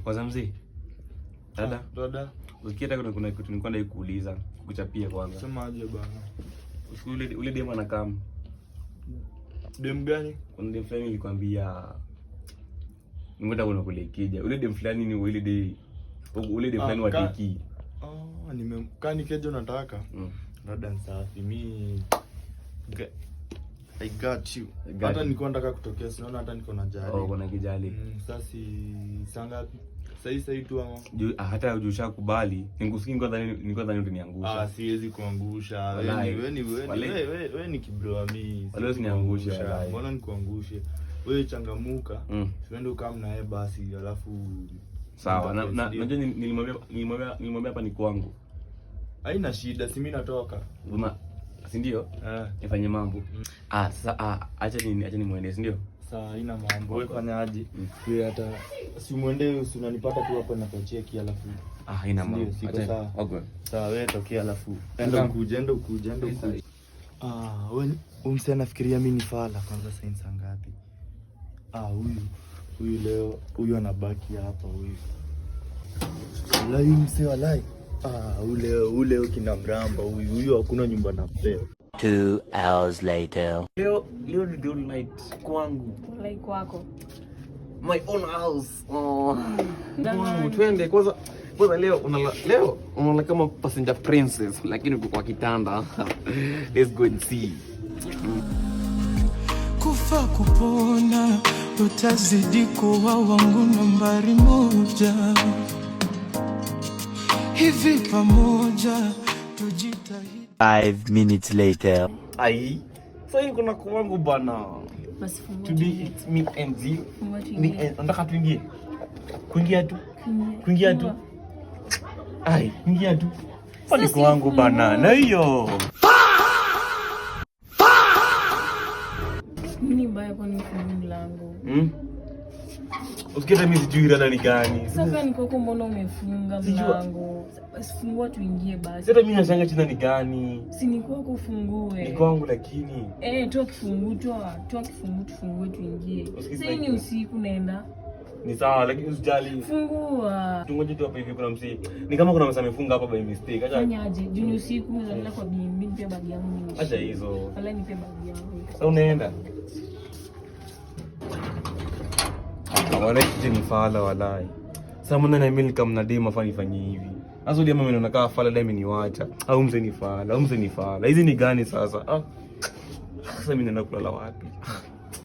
Kwanza mzee. Dada. Ukienda kuna kitu nilikuwa nataka kuuliza, kukuchapia kwanza. Sema aje bana. Ule demu anakam. Demu gani? Kuna demu fulani nilikwambia ngoja kule kija. Ule demu fulani ni ule demu fulani wa tiki. Nimekaa nikeje unataka? Dada safi. I got you. Hata nilikuwa nataka kutokea, sinaona hata niko na jali. Kuna kijali. Sasa sangapi? Sasa tu ama. Hata hujashakubali. Nikusikia nilikuwa dhani utaniangusha. Siwezi kuangusha. Wewe ni kibro mimi. Wala usiniangusha. Mbona nikuangushe? Wewe changamuka. Usiende ukam na yeye basi alafu sawa. Na unajua nilimwambia hapa ni kwangu. Haina shida, si mimi natoka. Si ndio? Nifanye mambo. Sasa acha nimuende, si ndio? Sawa, haina mambo. Wewe fanya aje? Wewe hata si muende, unanipata tu hapo na kucheki alafu. Haina mambo. Sawa. Okay. Sawa, wewe tokea alafu. Enda ukuje. Wewe umse anafikiria mimi ni fala kwanza sasa ngapi? Huyu leo anabaki hapa huyu. Walai mse walai. Ule kina mramba huyu hakuna nyumba na peo. 2 hours later. Leo ni good night kwangu. Like kwako. My own house. Twende kwanza leo unala kama passenger princess lakini uko kwa kitanda. Let's go and see. Kufa kupona utazidi kuwa wangu nambari 1. Hivi pamoja tujitahidi. 5 minutes later. Sasa kuna kwangu bana. Basi fungua. To be me and you. Nataka tuingie. Kuingia tu. Kuingia tu. Pale kwangu bana. Na hiyo. Nini mbaya kwa nini mlango? Usikieta mimi sijui rada ni gani. Sasa niko huko, mbona umefunga mlango? Basi fungua tuingie basi. Sasa mimi nashanga china ni gani? Si ni kwako ufungue. Ni kwangu lakini. Toa kifungu tufungue tuingie. Sasa ni usiku naenda. Ni sawa lakini usijali. Fungua. Tungoje tu hapa hivi kuna msee. Ni kama kuna msee amefunga hapa by mistake. Acha. Fanya aje? Juni usiku naenda kwa bimbi nipe bagi yangu. Acha hizo. Wala nipe bagi yangu. Sasa unaenda. Wala kijini fala walai. Sasa mbona na mimi kama nadema fanye hivi. Sasa ndio mimi naona fala dai ameniacha. Au mzee ni fala. Hizi ni gani sasa? Sasa mimi naenda kulala wapi?